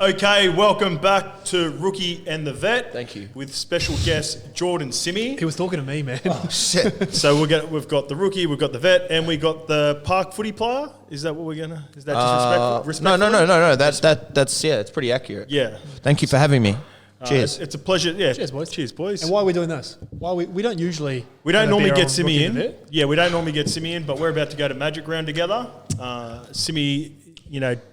Okay, welcome back to Rookie and the Vet. Thank you. With special guest Jordan Simi. He was talking to me, man. Oh, shit. So we've got the Rookie, we've got the Vet, and we got the Park footy player. Is that what we're gonna? Is that just respectful? No. That's it's pretty accurate. Yeah. Thank you for having me. Cheers. It's a pleasure. Yeah. Cheers, boys. Cheers, boys. And why are we doing this? Why we don't usually... We don't normally bear get on Simi Rookie in. and the Vet. Yeah, we don't normally get Simi in, but we're about to go to Magic Round together. Simi,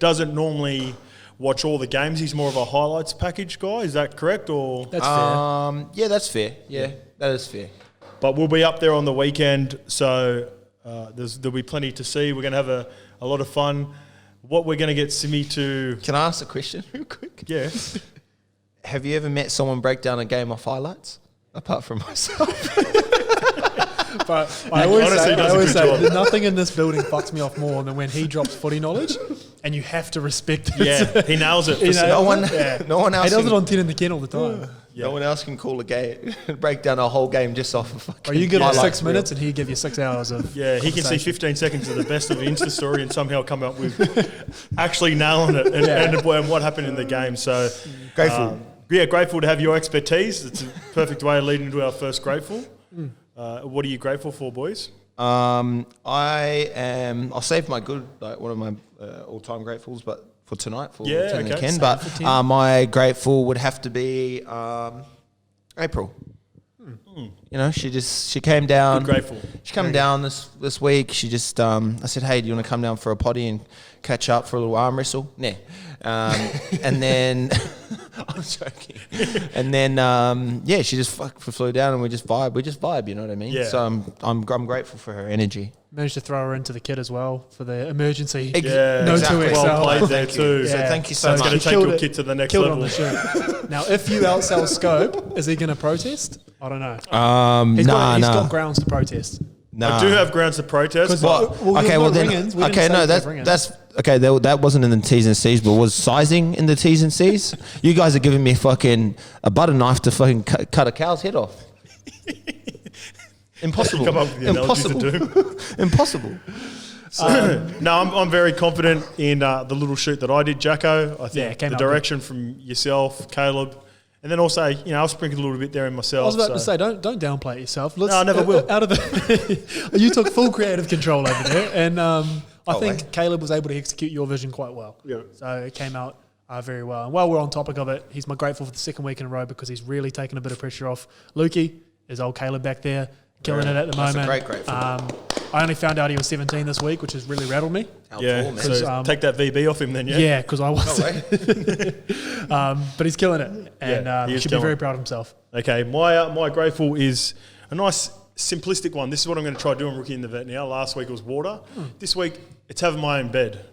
doesn't normally watch all the games. He's more of a highlights package guy. Is that correct? Or That's fair. Yeah, that's fair. Yeah, that is fair. But we'll be up there on the weekend, so there'll be plenty to see. We're going to have a lot of fun. What we're going to get Simi to... Can I ask a question real quick? Yeah. Have you ever met someone break down a game off highlights? Apart from myself. But I always honestly does a say good job. that nothing in this building fucks me off more than when he drops footy knowledge and you have to respect it. Yeah, he nails it. No one else. He does can, it on 10 in the Ken all the time. Yeah. No one else can call a game, break down a whole game just off of fucking. Or you give him highlights 6 minutes and he give you 6 hours of. Yeah, he can see 15 seconds of the best of the Insta story and somehow come up with actually nailing it and what happened in the game. So Grateful. Grateful to have your expertise. It's a perfect way of leading into our first grateful. What are you grateful for, boys? I'll save my good, like one of my all-time gratefuls, but for tonight, for 10 okay. Ken. But my grateful would have to be April. She came down. Good grateful. She came down this week. She just, I said, hey, do you want to come down for a potty and catch up for a little arm wrestle? Nah. And then, I'm joking. And then, she just flew down and we just vibe, you know what I mean? Yeah. So I'm grateful for her energy. Managed to throw her into the kit as well for the emergency. Yeah, exactly. 2XL. Well played there too. So thank you so It's much. going to take your kid to the next Killed it level. on the shirt. Now, if you outsell Scope, is he going to protest? I don't know. He's got grounds to protest. Nah. I do have grounds to protest. What? That wasn't in the T's and C's, but was sizing in the T's and C's? You guys are giving me fucking a butter knife to fucking cut a cow's head off. Impossible. Come up with the analogies of doom. Impossible. No, I'm very confident in the little shoot that I did, Jacko. I think came the out direction from yourself, Caleb, and then also, I'll sprinkle a little bit there in myself. I was about to say, don't downplay it yourself. No, I never will. Out of you took full creative control over there, and I think Caleb was able to execute your vision quite well. Yeah. So it came out very well. And while we're on topic of it, he's my grateful for the second week in a row because he's really taken a bit of pressure off Lukey. There's old Caleb back there killing it at the moment. That's a great grateful. I only found out he was 17 this week, which has really rattled me. Yeah, so take that VB off him then, yeah? Yeah, because I was. But he's killing it, and he should be very proud of himself. Okay, my grateful is a nice simplistic one. This is what I'm going to try doing Rookie in the Vet now. Last week it was water. This week it's having my own bed.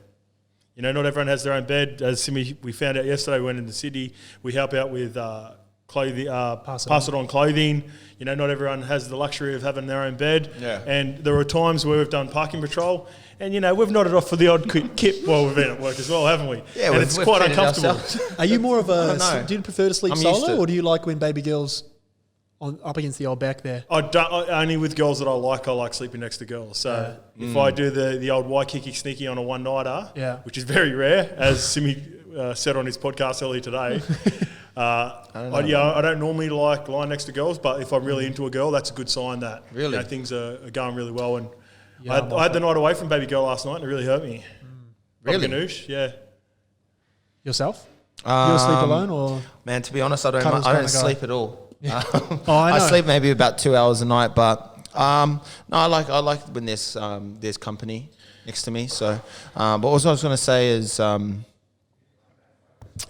Not everyone has their own bed. As Simi, we found out yesterday, we went into the city. We help out with clothing, pass it on clothing. Not everyone has the luxury of having their own bed. Yeah. And there are times where we've done parking patrol, and we've nodded off for the odd kip while we've been at work as well, haven't we? Yeah, and it's quite uncomfortable. Are you more of a? Do you prefer to sleep I'm used solo, to or do you like when baby girls up against the old back there? Only with girls that I like sleeping next to girls. So if I do the old sneaky on a one-nighter, which is very rare, as Simi said on his podcast earlier today, I don't normally like lying next to girls, but if I'm really into a girl, that's a good sign that things are going really well. And I had the night away from baby girl last night, and it really hurt me. Really? Ganoush, yeah. Yourself? You sleep alone, or man? To be honest, I don't sleep at all. Yeah. I know. I sleep maybe about 2 hours a night, but no, I like when there's company next to me. So, but what I was going to say is, I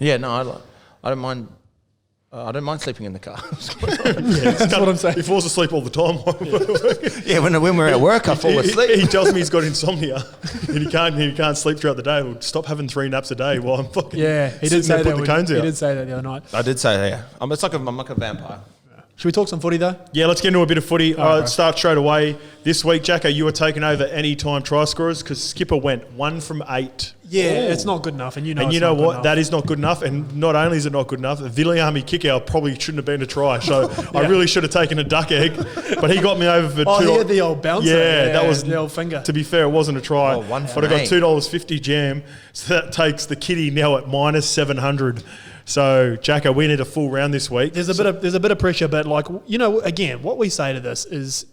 don't mind. I don't mind sleeping in the car. That's what I'm saying. He falls asleep all the time. When we're at work, I fall asleep. He tells me he's got insomnia and he can't sleep throughout the day. Well, stop having 3 naps a day while I'm fucking he did say that. the cones out. He did say that the other night. I did say that. Yeah, I'm like a vampire. Should we talk some footy though? Yeah, let's get into a bit of footy. All right, start straight away. This week, Jacko, you were taking over anytime try scorers because Skipper went 1 from 8. Yeah, it's not good enough, and you know. And you know what? That is not good enough. And not only is it not good enough, the Viliami kick out probably shouldn't have been a try. So I really should have taken a duck egg, but he got me over for 2. Oh, he had the old bouncer. Yeah, that was the old finger. To be fair, it wasn't a try. Oh, 1 but I got $2.50 jam, so that takes the kitty now at minus 700. So, Jacko, we need a full round this week. There's a bit of pressure, but again, what we say to this is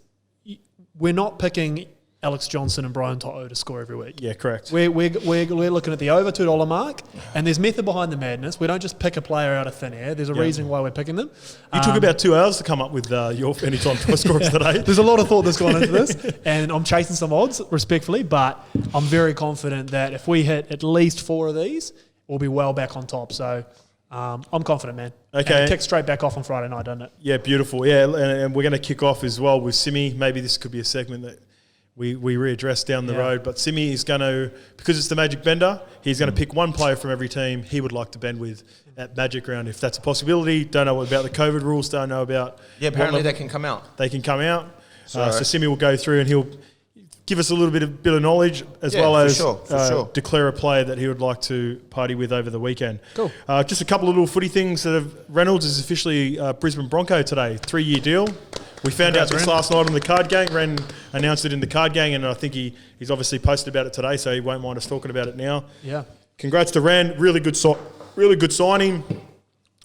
we're not picking Alex Johnson and Brian To'o to score every week. Yeah, correct. We're looking at the over $2 mark, and there's method behind the madness. We don't just pick a player out of thin air. There's a reason why we're picking them. You took about 2 hours to come up with your anytime try scorers today. There's a lot of thought that's gone into this, and I'm chasing some odds, respectfully, but I'm very confident that if we hit at least 4 of these, we'll be well back on top. So I'm confident, man. Okay. And it kicked straight back off on Friday night, doesn't it? Yeah, beautiful. Yeah, and we're going to kick off as well with Simi. Maybe this could be a segment that we readdress down the road. But Simi is going to, because it's the Magic Bender, he's going to pick one player from every team he would like to bend with at Magic Round, if that's a possibility. Don't know about the COVID rules, don't know about... Yeah, apparently they can come out. They can come out. So Simi will go through and he'll give us a little bit of knowledge as well as declare a player that he would like to party with over the weekend. Cool. Just a couple of little footy things that have... Reynolds is officially Brisbane Bronco today, 3-year deal. We found out this last night on the Card Gang. Ren announced it in the Card Gang, and I think he's obviously posted about it today, so he won't mind us talking about it now. Yeah. Congrats to Ren. Really good signing.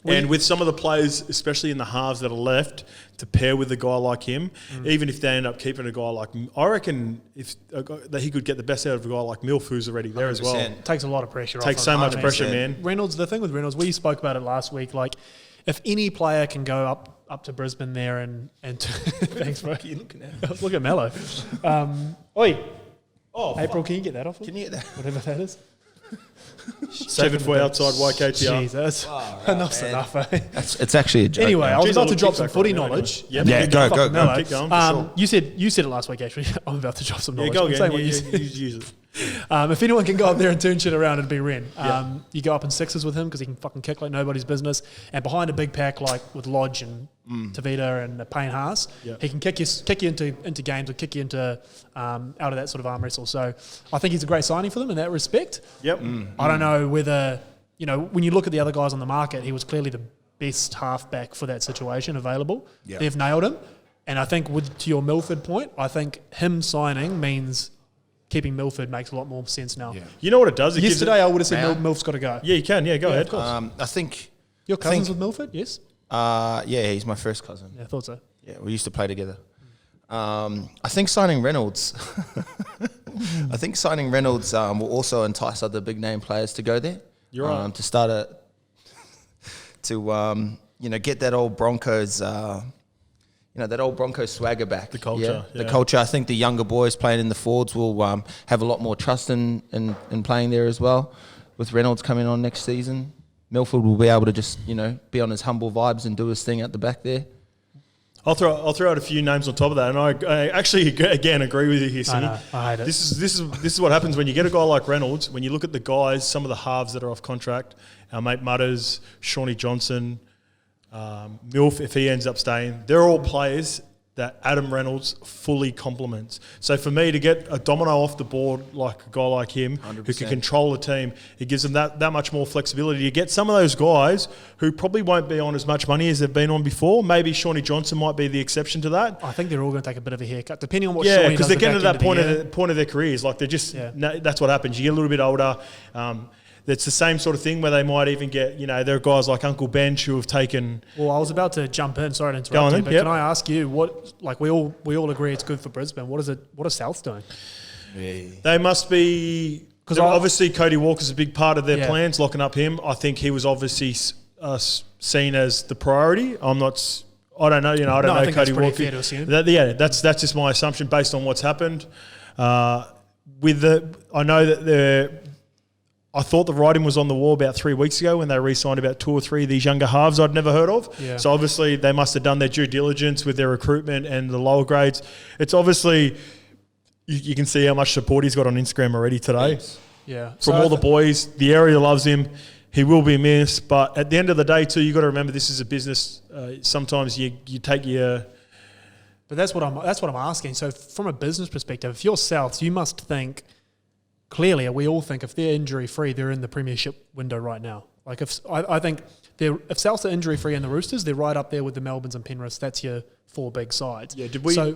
And with some of the players, especially in the halves that are left, to pair with a guy like him, even if they end up keeping a guy like... I reckon that he could get the best out of a guy like Milf, who's already there 100%. As well. Takes a lot of pressure off. Takes so much pressure, man. Reynolds, the thing with Reynolds, we spoke about it last week, like, if any player can go up to Brisbane there and thanks, bro. You looking at? Look at Mello. Oi. Oh, April, can you get that off? Can you get that? Whatever that is. 7 foot outside YKTR. Jesus. Enough's enough, eh? It's actually a joke. Anyway, I was about to drop some kickback footy right now, knowledge. Yeah, go. Keep going, for sure. You said it last week, actually. I'm about to drop some knowledge. Yeah, go I'm again. saying what you said. Use it. If anyone can go up there and turn shit around, it'd be Ren. You go up in sixes with him because he can fucking kick like nobody's business. And behind a big pack like with Lodge and Tavita and Payne Haas, he can kick you into games or kick you into out of that sort of arm wrestle. So I think he's a great signing for them in that respect. Yep. I don't know whether, when you look at the other guys on the market, he was clearly the best halfback for that situation available. Yep. They've nailed him. And I think to your Milford point, I think him signing means keeping Milford makes a lot more sense now. Yeah. You know what it does? Yesterday I would have said Milf's got to go. Yeah, you can. Yeah, go ahead. Of course. I think... Your cousins with Milford, yes? Yeah, he's my first cousin. Yeah, I thought so. Yeah, we used to play together. I think signing Reynolds... will also entice other big-name players to go there. You're right. To start get that old Broncos... that old Broncos swagger back. The culture. The culture. I think the younger boys playing in the forwards will have a lot more trust in playing there as well. With Reynolds coming on next season, Milford will be able to just, be on his humble vibes and do his thing at the back there. I'll throw out a few names on top of that, and I actually again agree with you here, Simi. I hate it. This is what happens when you get a guy like Reynolds. When you look at the guys, some of the halves that are off contract, our mate Mutters, Shawnee Johnson, Milf, if he ends up staying, they're all players that Adam Reynolds fully complements. So for me to get a domino off the board like a guy like him 100%. Who can control a team, it gives them that much more flexibility. You get some of those guys who probably won't be on as much money as they've been on before. Maybe Shawnee Johnson might be the exception to that. I think they're all going to take a bit of a haircut, depending on what Shawnee does. Yeah, because they're getting to that point of their careers. Like they're just, that's what happens. You get a little bit older. It's the same sort of thing where they might even get, there are guys like Uncle Bench who have taken... Well, I was about to jump in, sorry to interrupt you, but can I ask you, we all agree it's good for Brisbane. What are Souths doing? Yeah. They must be... Because obviously Cody Walker's a big part of their plans, locking up him. I think he was obviously seen as the priority. I don't know, I don't know Cody Walker. Fair to assume. That's just my assumption based on what's happened. I know that I thought the writing was on the wall about 3 weeks ago when they re-signed about 2 or 3 of these younger halves I'd never heard of. Yeah. So obviously they must have done their due diligence with their recruitment and the lower grades. It's obviously, you can see how much support he's got on Instagram already today. Yeah. From all the boys, the area loves him. He will be missed, but at the end of the day, too, you got to remember this is a business. Sometimes you take your. But that's what I'm asking. So from a business perspective, if you're Souths, you must think clearly. We all think if they're injury free, they're in the premiership window right now. Like I think if Souths are injury free in the Roosters, they're right up there with the Melbournes and Penriths. That's your 4 big sides. Yeah.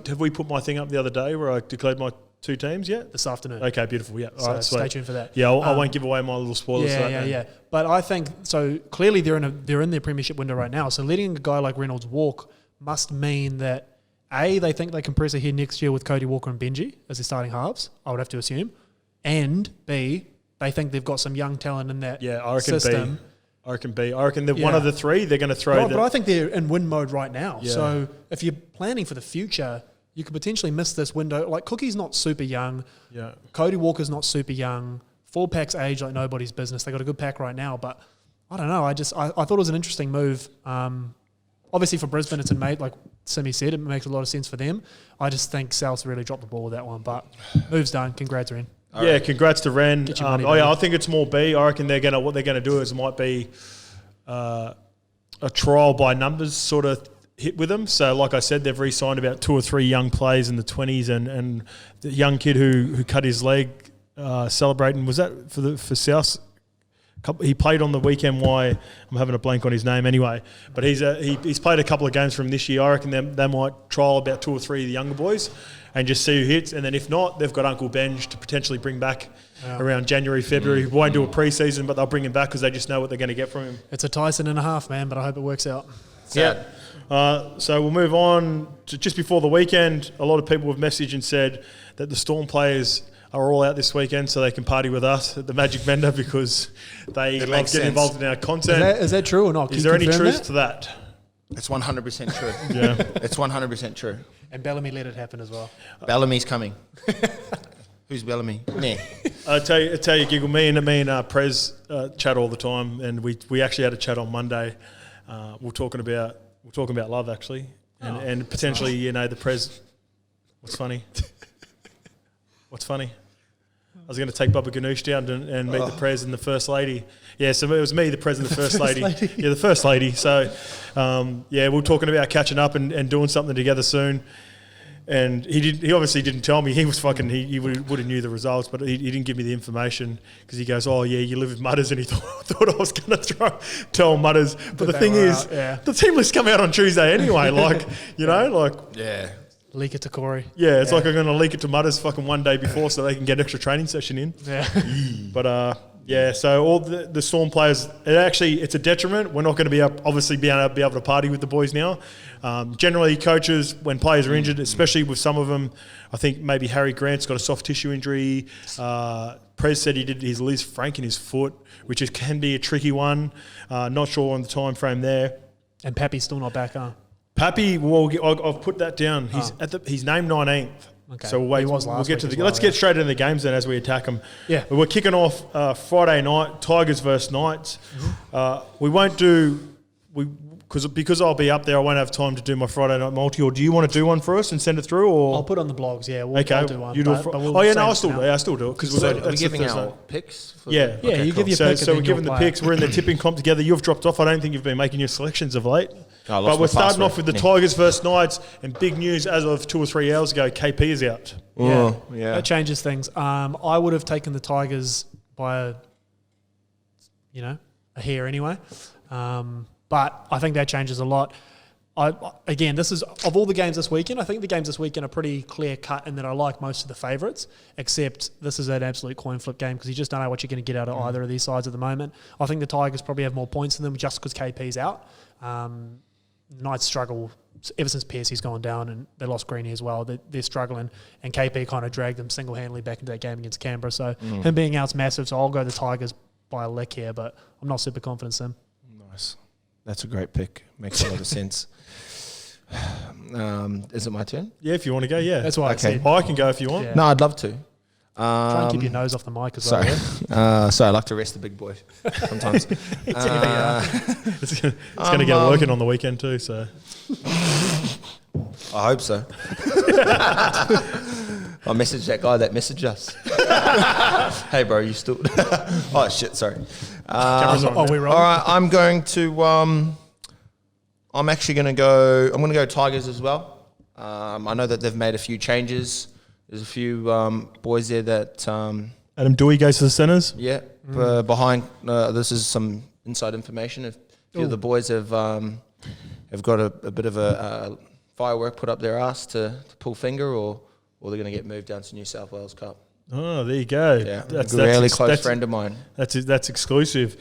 Have we put my thing up the other day where I declared my 2 teams yet? This afternoon. Okay, beautiful. Yeah. So all right, stay tuned for that. Yeah, I won't give away my little spoilers. Yeah. But I think so. Clearly, they're in their premiership window right now. So letting a guy like Reynolds walk must mean that A, they think they can press ahead next year with Cody Walker and Benji as their starting halves. I would have to assume, and B, they think they've got some young talent in that system. B. I reckon they're one of the 3. They're going to throw. But I think they're in win mode right now. Yeah. So if you're planning for the future, you could potentially miss this window. Like Cookie's not super young. Yeah. Cody Walker's not super young. 4 packs age like nobody's business. They got a good pack right now, but I don't know. I thought it was an interesting move. Obviously for Brisbane, it's made like Simi said, it makes a lot of sense for them. I just think Souths really dropped the ball with that one, but move's done. Congrats, Ren. Yeah, congrats to Ren. I think it's more B. I reckon what they're gonna do is it might be a trial by numbers sort of hit with them. So, like I said, they've re-signed about 2 or 3 young players in the 20s, and the young kid who cut his leg celebrating, was that for South? He played on the weekend. Why I'm having a blank on his name anyway. But he's played a couple of games from this year. I reckon they might trial about 2 or 3 of the younger boys and just see who hits. And then if not, they've got Uncle Benj to potentially bring back around January, February. We won't do a pre-season, but they'll bring him back because they just know what they're going to get from him. It's a Tyson and a half, man, but I hope it works out. Yeah. So we'll move on to just before the weekend. A lot of people have messaged and said that the Storm players are all out this weekend so they can party with us at the Magic Vendor because they love getting involved in our content. Is that true or not? Is there any truth to that? It's 100% true. Yeah. It's 100% true. And Bellamy let it happen as well. Bellamy's coming. Who's Bellamy? Nah. I tell you, Giggle, me and Prez chat all the time, and we actually had a chat on Monday. We're talking about love actually, and potentially nice. The Prez. What's funny? What's funny? I was going to take Bubba Ganoush down and meet the Prez and the First Lady. Yeah, so it was me, the Prez and the First Lady. Yeah, the First Lady. So, we're talking about catching up and doing something together soon. And he obviously didn't tell me. He was fucking. He would have knew the results, but he didn't give me the information because he goes, "Oh yeah, you live with Mudders," and he thought I was going to tell Mudders. But the thing is, the team lists come out on Tuesday anyway. Yeah. Leak it to Corey. Yeah, it's like I'm going to leak it to Mudders fucking one day before so they can get an extra training session in. Yeah. But so all the Storm players, it's a detriment. We're not going to be able to party with the boys now. Generally, coaches, when players are injured, especially with some of them, I think maybe Harry Grant's got a soft tissue injury. Prez said he did his Liz Frank in his foot, which can be a tricky one. Not sure on the time frame there. And Pappy's still not back, huh? Pappy, I've put that down. He's named 19th. Okay. So we'll get to let's get straight into the games then as we attack them. Yeah. We're kicking off Friday night, Tigers versus Knights. We won't do because I'll be up there. I won't have time to do my Friday night multi. Or do you want to do one for us and send it through? Or I'll put on the blogs. Yeah. I'll do one. You do I'll still do it because we're giving our picks. You give your pick. So we're giving the picks. We're in the tipping comp together. You've dropped off. I don't think you've been making your selections of late. But we're starting off with the Tigers versus Knights, and big news as of 2 or 3 hours ago, KP is out. Yeah. That changes things. I would have taken the Tigers by a hair anyway, but I think that changes a lot. This is of all the games this weekend. I think the games this weekend are pretty clear cut in that I like most of the favourites, except this is an absolute coin flip game because you just don't know what you're going to get out of either of these sides at the moment. I think the Tigers probably have more points than them just because KP's out. Knights struggle ever since Piercy's gone down and they lost Greeny as well. They're struggling, and KP kind of dragged them single-handedly back into that game against Canberra. So him being out's massive, so I'll go the Tigers by a lick here, but I'm not super confident, Sim. Nice. That's a great pick. Makes a lot of sense. Is it my turn? Yeah, if you want to go, yeah. That's why I said. I can go if you want. Yeah. No, I'd love to. Try and keep your nose off the mic as well. Sorry, I like to rest the big boy sometimes. It's going to get working on the weekend too, so. I hope so. I'll message that guy that messaged us. Hey, bro, you still... oh, shit, sorry. We wrong? All right, I'm going to... I'm actually going to go... I'm going to go Tigers as well. I know that they've made a few changes. There's a few boys there that... Adam Dewey goes to the centres? Yeah, behind... this is some inside information. If few of the boys have got a bit of a firework put up their ass to pull finger, or they're going to get moved down to New South Wales Cup. Oh, there you go. Yeah, that's a really close friend of mine. That's exclusive.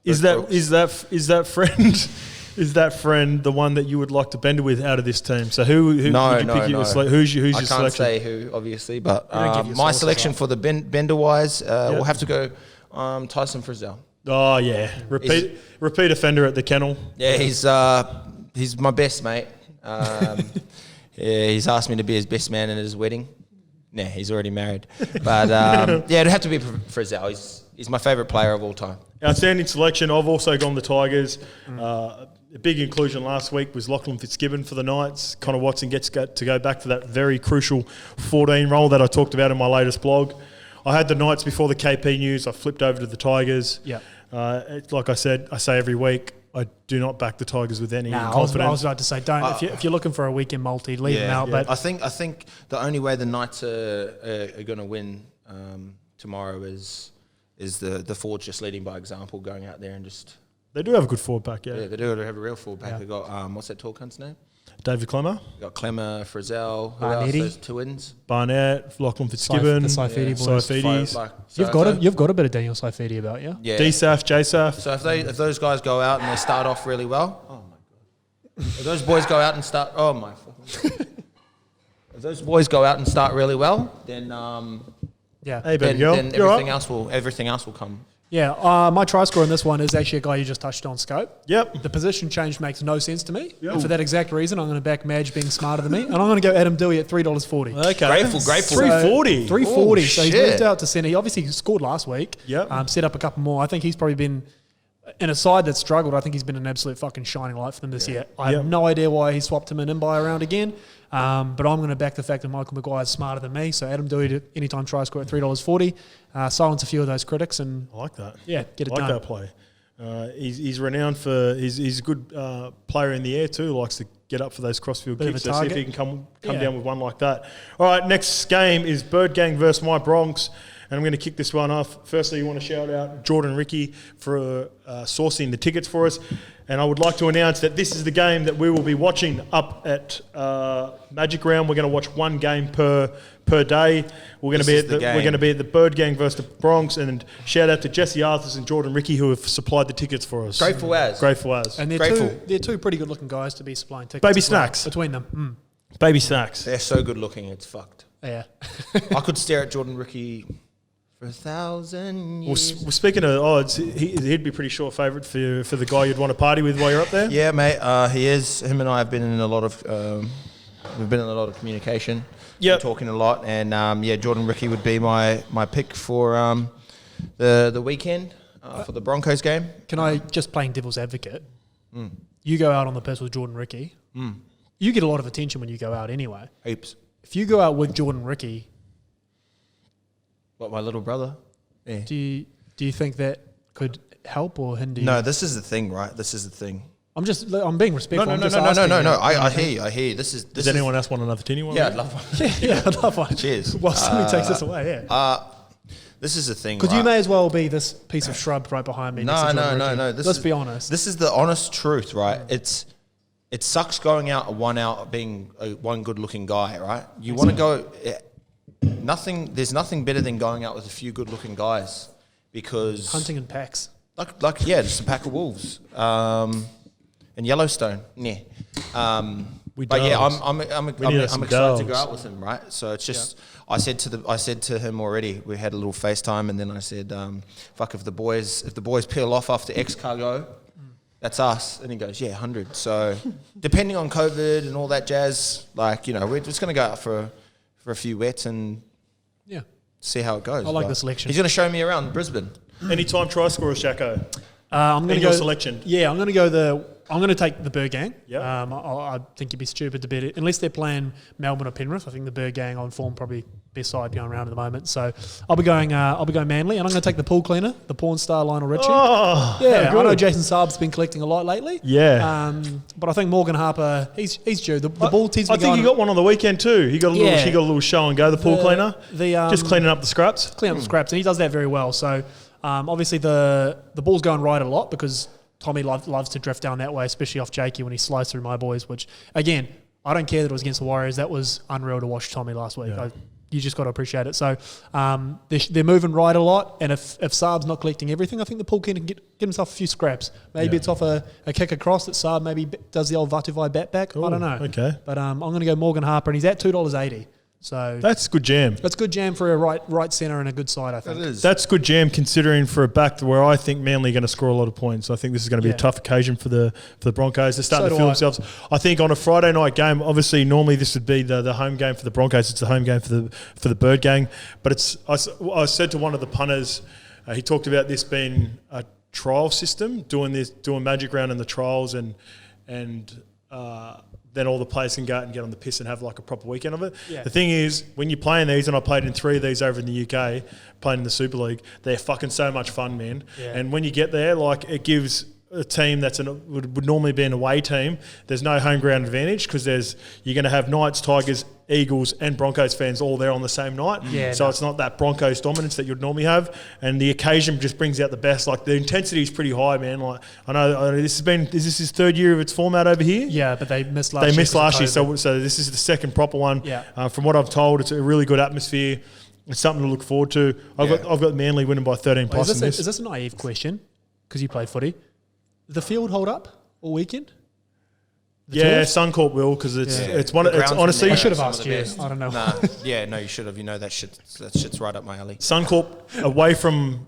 Is that friend? Is that friend the one that you would like to bender with out of this team? So who would you pick? Who's your I selection? can't say who, obviously, but my selection for the bender wise, we'll have to go Tyson Frizzell. Oh yeah, repeat offender at the kennel. Yeah, he's my best mate. Yeah, he's asked me to be his best man at his wedding. Nah, he's already married. But yeah, it'd have to be Frizzell. He's my favourite player of all time. Outstanding selection. I've also gone the Tigers. A big inclusion last week was Lachlan Fitzgibbon for the Knights. Connor Watson gets to go back to that very crucial 14 role that I talked about in my latest blog. I had the Knights before the KP news. I flipped over to the Tigers. Yeah. Like I said, I say every week, I do not back the Tigers with any confidence. I was about to say, don't. If you're looking for a weekend multi, leave them out. Yeah. But I think the only way the Knights are going to win tomorrow is the forwards just leading by example, going out there and just... They do have a good forward pack, yeah. Yeah, they do have a real forward pack. They've got, what's that tall cunt's name? David Clemmer. They've got Clemmer, Frizzell, who else? Those twins. Barnett, Lachlan Fitzgibbon. The Saifidi boys. Saifidis. You've got a bit of Daniel Saifidi about you. Yeah. DSAF, JSAF. So if those guys go out and they start off really well, oh my god! If those boys go out and start, oh my! If those boys go out and start really well, then Hey, baby girl. then everything else will come. Yeah, my try scorer in this one is actually a guy you just touched on, Scope. Yep. The position change makes no sense to me. Yep. And for that exact reason, I'm going to back Madge being smarter than me. And I'm going to go Adam Dewey at $3.40. Okay. Grateful. $3.40. $3.40. So he's shit. moved out to centre. He obviously scored last week. Yep. Set up a couple more. I think he's probably been, in a side that struggled, I think he's been an absolute fucking shining light for them this year. I have no idea why he swapped him in by around again. But I'm going to back the fact that Michael Maguire is smarter than me. So Adam Dewey, anytime try score at $3.40. Silence a few of those critics and I like that. Yeah, get it I like done. that play. He's renowned for he's a good player in the air too. Likes to get up for those crossfield Bit of kicks. a So see if target. he can come down with one like that. All right, next game is Bird Gang versus my Bronx. And I'm going to kick this one off. Firstly, you want to shout out Jordan Ricky for sourcing the tickets for us. And I would like to announce that this is the game that we will be watching up at Magic Round. We're going to watch one game per day. We're going to be at the Bird Gang versus the Bronx. And shout out to Jesse Arthurs and Jordan Ricky who have supplied the tickets for us. Grateful as. And they're two pretty good looking guys to be supplying tickets. Baby as well, snacks. between them. Baby snacks. They're so good looking, it's fucked. Yeah. I could stare at Jordan Ricky for 1,000 years. Well, speaking of odds, he'd be pretty sure favourite for the guy you'd want to party with while you're up there. Yeah, mate. He is. Him and I have been in a lot of. We've been in a lot of communication. Yeah, talking a lot, and Jordan Ricky would be my pick for the weekend for the Broncos game. Can I just playing devil's advocate? You go out on the piss with Jordan Ricky. You get a lot of attention when you go out anyway. Heaps. If you go out with Jordan Ricky, what, my little brother? Yeah. do you think that could help or hinder you? No, this is the thing, right? This is the thing. I'm being respectful. No. I hear you. Does anyone else want another tinny one? Yeah, I'd love one. Yeah, I'd love one. Cheers. Well, somebody takes this away, yeah. This is the thing, Because right? you may as well be this piece of shrub right behind me. No. Let's be honest. This is the honest truth, right? It sucks going out being one good-looking guy, right? You want to go... There's nothing better than going out with a few good-looking guys because... Hunting in packs. Just a pack of wolves. And Yellowstone, I'm excited to go out with him, right? So it's just I said to him already. We had a little FaceTime, and then I said, "Fuck if the boys peel off after X cargo, that's us." And he goes, "Yeah, 100." So depending on COVID and all that jazz, we're just going to go out for a few wets and see how it goes. I like the selection. He's going to show me around Brisbane. Anytime try scorer, Shako. I'm going to go your selection. Yeah, I'm going to go I'm going to take the Bird Gang. Yep. I think you'd be stupid to bet it. Unless they're playing Melbourne or Penrith, I think the Bird Gang on form probably best side going around at the moment. So I'll be going Manly, and I'm going to take the pool cleaner, the porn star Lionel Richie. Oh, yeah, I know Jason Saab's been collecting a lot lately. Yeah. But I think Morgan Harper, he's due. The ball tends to be I think he got one on the weekend too. He got a little show and go, the pool cleaner. Just cleaning up the scraps. Cleaning up the scraps, and he does that very well. So obviously the ball's going right a lot because Tommy loves to drift down that way, especially off Jakey when he slides through my boys, which, again, I don't care that it was against the Warriors. That was unreal to watch Tommy last week. Yeah. You just got to appreciate it. So they're moving right a lot, and if Saab's not collecting everything, I think the pool can get himself a few scraps. Maybe it's off a kick across that Saab maybe does the old Vatuvai bat back. Ooh, I don't know. Okay. But I'm going to go Morgan Harper, and he's at $2.80. So that's good jam. That's good jam for a right centre and a good side, I think. That is. That's good jam considering for a back where I think Manly are going to score a lot of points. I think this is going to be a tough occasion for the Broncos. They're starting to feel themselves. I think on a Friday night game, obviously normally this would be the home game for the Broncos. It's the home game for the Bird Gang. But I said to one of the punters, he talked about this being a trial system, doing Magic Round in the trials and then all the players can go out and get on the piss and have like a proper weekend of it. Yeah. The thing is, when you're playing these, and I played in 3 of these over in the UK, playing in the Super League, they're fucking so much fun, man. Yeah. And when you get there, like it gives a team that's would normally be an away team, there's no home ground advantage because you're going to have Knights, Tigers, Eagles and Broncos fans all there on the same night. Yeah, so it's not that Broncos dominance that you'd normally have, and the occasion just brings out the best. Like the intensity is pretty high, man. Like I know is this his 3rd year of its format over here? Yeah, but they missed last year. So this is the second proper one. Yeah. From what I've told, it's a really good atmosphere. It's something to look forward to. I've got Manly winning by 13 plus. Is this a naive question? Because you play footy. Did the field hold up all weekend? Suncorp will because it's honestly. I should have asked you. I don't know. No, you should have. You know that shit's right up my alley. Suncorp away from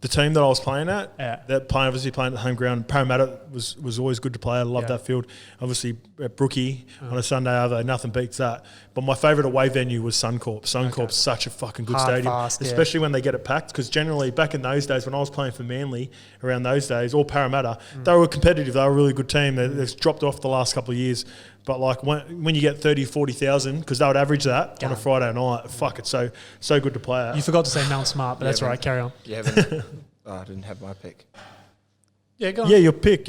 the team that I was playing at, obviously playing at the home ground. Parramatta was always good to play. I love that field. Obviously at Brookie on a Sunday, although nothing beats that. But my favourite away venue was Suncorp. Suncorp's such a fucking good stadium, especially when they get it packed. Because generally back in those days when I was playing for Manly, around those days, or Parramatta, they were competitive. They were a really good team. They've dropped off the last couple of years. But like when you get 30, 40,000, because they would average that on a Friday night, fuck, it's so good to play at. You forgot to say Mount Smart, but that's all right. Carry on. You haven't. I didn't have my pick. Yeah, go on. Yeah, your pick.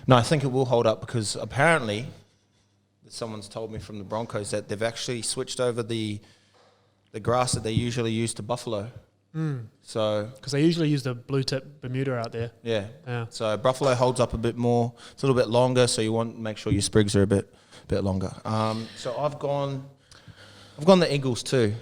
No, I think it will hold up because apparently someone's told me from the Broncos that they've actually switched over the grass that they usually use to buffalo. So because they usually use the blue tip Bermuda out there. Yeah. So buffalo holds up a bit more. It's a little bit longer, so you want to make sure your sprigs are a bit longer. So I've gone the Eagles too.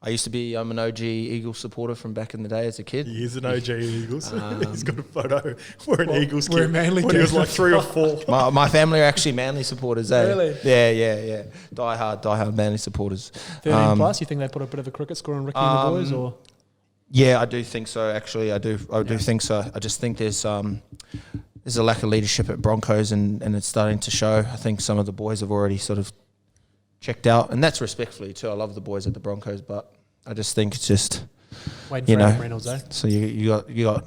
I used to be an OG Eagles supporter from back in the day as a kid. He is an OG Eagles. He's got a photo. We're an Eagles kid. We're Manly when he was like 3 or 4. My family are actually Manly supporters. Really? Yeah. Die hard Manly supporters. 13 plus. You think they put a bit of a cricket score on Ricky and the boys, or? Yeah, I do think so. Actually, I do think so. I just think there's a lack of leadership at Broncos, and it's starting to show. I think some of the boys have already sort of checked out, and that's respectfully too. I love the boys at the Broncos, but I just think it's just waiting for Adam Reynolds, eh? So you got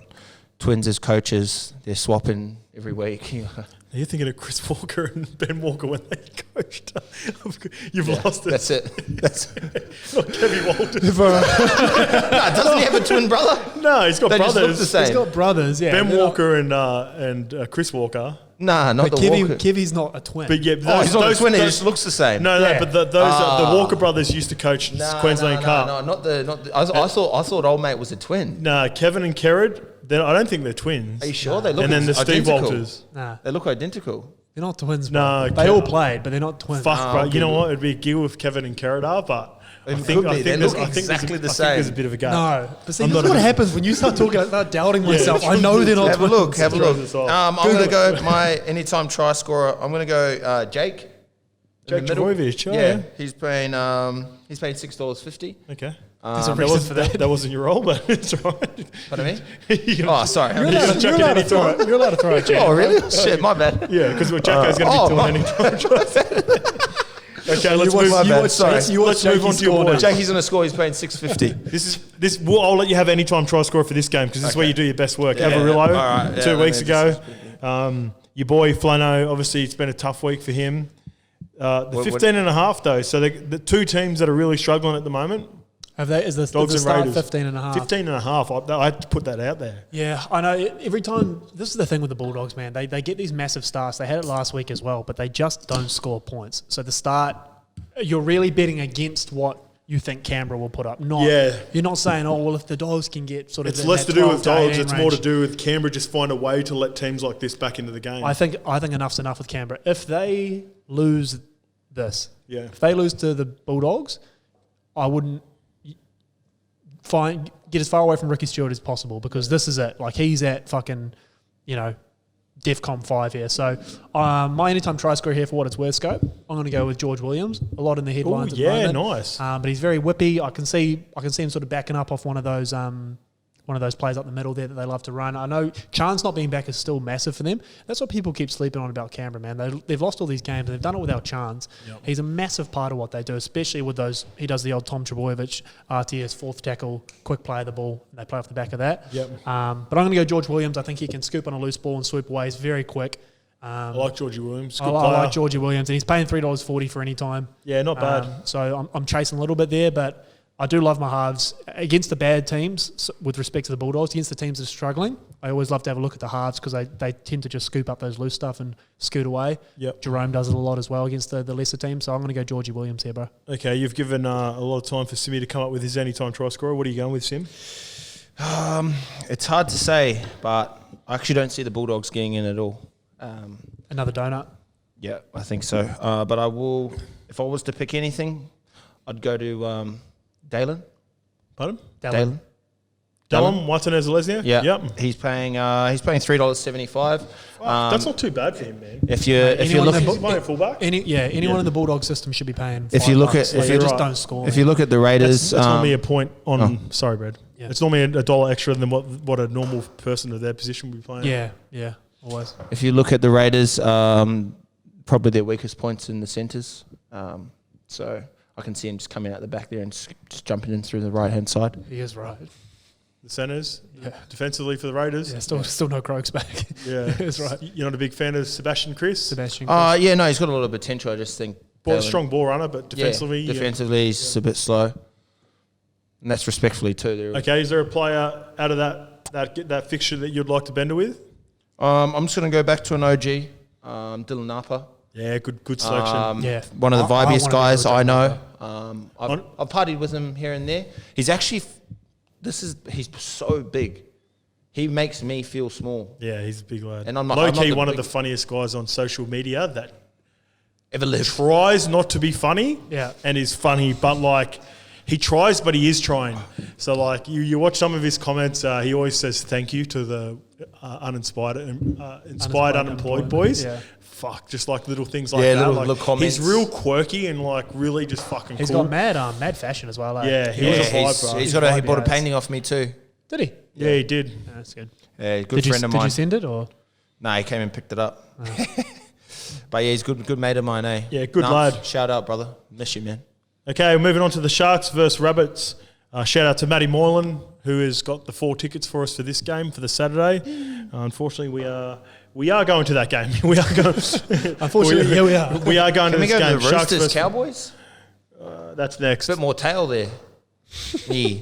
Twins as coaches. They're swapping every week. Are you thinking of Chris Walker and Ben Walker when they coached? You've lost it. That's it. Not Kevin Walters. Doesn't he have a twin brother? No, he's got they brothers. Just look the same. He's got brothers, yeah. Ben Walker and Chris Walker. Nah, not but the Walker. Kevy's not a twin. But yeah, he's not a twin. He just looks the same. No, but the Walker brothers used to coach Queensland Cup. No, not the. I thought old mate was a twin. No, Kevin and Kerrod. I don't think they're twins. Are you sure? They look and then the identical. Steve Walters. Nah, they look identical. They're not twins. No, they all played, but they're not twins. Fuck, bro. You know what? It'd be a deal if Kevin and Kerrod are, but I think they look exactly the same. There's a bit of a gap. No, but see, this is what happens when you start talking about doubting myself. I know they're not twins. Have a look. I'm going to go my anytime try scorer. I'm going to go Jake. Jake Trbojevic. Yeah, he's paying $6.50. Okay. There's a reason for that. That wasn't your role, but it's all right. Pardon me? Sorry. You're allowed to throw it, Jake. Oh, really? Shit, my bad. Yeah, because Jacko's going to be doing any time. Okay, let's watch move on to your boys. Jackie's on a score. He's paying $6.50. I'll let you have any time try scorer for this game because this is where you do your best work. Avarillo, 2 weeks ago. Your boy Flano, obviously it's been a tough week for him. The 15 and a half though. So the two teams that are really struggling at the moment. Is the start 15 and a half? 15 and a half. I had to put that out there. Yeah, I know. Every time, this is the thing with the Bulldogs, man. They get these massive starts. They had it last week as well, but they just don't score points. So the start, you're really betting against what you think Canberra will put up. You're not saying, oh, well, if the Dogs can get sort of... It's less to do with Dogs. It's more to do with Canberra just find a way to let teams like this back into the game. I think enough's enough with Canberra. If they lose this, if they lose to the Bulldogs, I wouldn't... get as far away from Ricky Stewart as possible because this is it. Like, he's at fucking, DEFCON 5 here. So, my anytime try scorer here for what it's worth scope, I'm going to go with George Williams. A lot in the headlines at the moment. Nice. But he's very whippy. I can see him sort of backing up off one of those plays up the middle there that they love to run. I know Chan's not being back is still massive for them. That's what people keep sleeping on about Canberra, man. They've lost all these games and they've done it without Chans. Yep. He's a massive part of what they do, especially with those. He does the old Tom Trebojevic, RTS, fourth tackle, quick play of the ball, and they play off the back of that. Yep. But I'm going to go George Williams. I think he can scoop on a loose ball and swoop away. He's very quick. I like Georgie Williams. I like Georgie Williams, and he's paying $3.40 for any time. Yeah, not bad. So I'm chasing a little bit there, but I do love my halves against the bad teams with respect to the Bulldogs. Against the teams that are struggling, I always love to have a look at the halves because they tend to just scoop up those loose stuff and scoot away. Yep. Jerome does it a lot as well against the lesser teams, so I'm going to go Georgie Williams here, bro. Okay, you've given a lot of time for Simi to come up with his anytime try scorer. What are you going with, Sim? It's hard to say, but I actually don't see the Bulldogs getting in at all. Another donut? Yeah, I think so. But I will, if I was to pick anything, I'd go to Dalen. Pardon? Dalen. Dallum, Watanez-Lesnia? Yeah. Yep. He's paying $3.75. That's not too bad for him, man. If you look at fullback. Anyone in the Bulldog system should be paying. If you look at don't score. If you look at the Raiders, that's normally a point on. Sorry, Brad. Yeah. It's normally $1 extra than what a normal person of their position would be playing. Yeah, always. If you look at the Raiders, probably their weakest points in the centres. So I can see him just coming out the back there and just jumping in through the right-hand side. He is right. The centres, defensively for the Raiders. Yeah, still no Croaks back. Yeah, that's right. You're not a big fan of Sebastian Chris? Yeah, no, he's got a lot of potential. I just think strong ball runner, but defensively, he's a bit slow, and that's respectfully too. Okay, is there a player out of that fixture that you'd like to bender with? I'm just going to go back to an OG, Dylan Napa. Yeah, good selection. One of the vibiest guys I know. I've partied with him here and there. He's actually. He's so big. He makes me feel small. Yeah, he's a big lad. And I'm not, low-key one of the funniest guys on social media that ever lived. Tries not to be funny and is funny, but like he tries, but he is trying. So like you watch some of his comments, he always says thank you to the inspired unemployed boys. Yeah. Fuck, just like little things like that. Little comments. He's real quirky and like really just fucking He's cool. got mad fashion as well. Yeah, he was a vibe, bro. He bought a painting off me too. Did he? Yeah, he did. Yeah, that's good. Yeah, good friend of mine. Did you send it or? No, he came and picked it up. But yeah, he's good mate of mine, eh? Yeah, good lad. Shout out, brother. Miss you, man. Okay, moving on to the Sharks versus Rabbits. Shout out to Matty Moylan, who has got the 4 tickets for us for this game for the Saturday. Unfortunately, we are going to that game. We are going. Unfortunately, we are. We are going to this game. Can we go to the Roosters Cowboys? That's next. A bit more tail there. Yeah.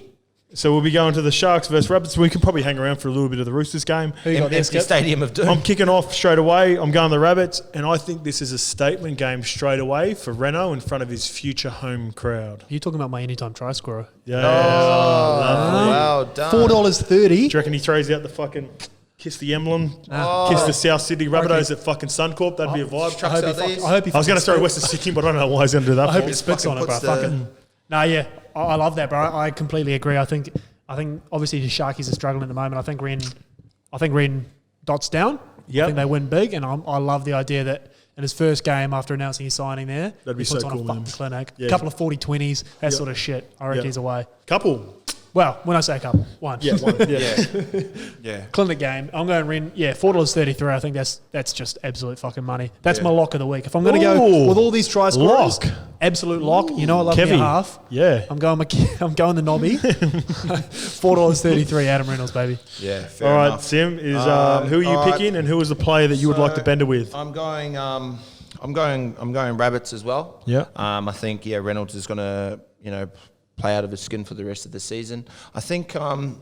So we'll be going to the Sharks versus Rabbits. We can probably hang around for a little bit of the Roosters game. Empty Stadium of Doom. I'm kicking off straight away. I'm going the Rabbits, and I think this is a statement game straight away for Reno in front of his future home crowd. Are you talking about my anytime try scorer? Yeah. Well done. $4.30. Do you reckon he throws out the fucking kiss the emblem, kiss the South Sydney Rabbitohs at fucking Suncorp? That'd be a vibe. I was going to throw Western Sydney, but I don't know why he's going to do that. I hope he spits on it, bro. I love that, bro. I completely agree. I think obviously the Sharkies are struggling at the moment. I think Ren dots down. I think they win big, and I love the idea that in his first game after announcing his signing there, that'd be he puts so on cool, a fucking clinic. Yeah. A couple of 40-20s, that sort of shit. I reckon he's away. Couple. Well, when I say a couple, one. Yeah, one. Yeah. Clinic game. I'm going Ren. Yeah, $4.33. I think that's just absolute fucking money. That's my lock of the week. If I'm going to go with all these try scorers, absolute lock. You know I love me a half. Yeah. I'm going the knobby. $4.33. Adam Reynolds, baby. Yeah. Fair all right, enough. Sim is who are you picking, and who is the player that you would like to bender with? I'm going Rabbits as well. Yeah. I think Reynolds is going to play out of his skin for the rest of the season. I think the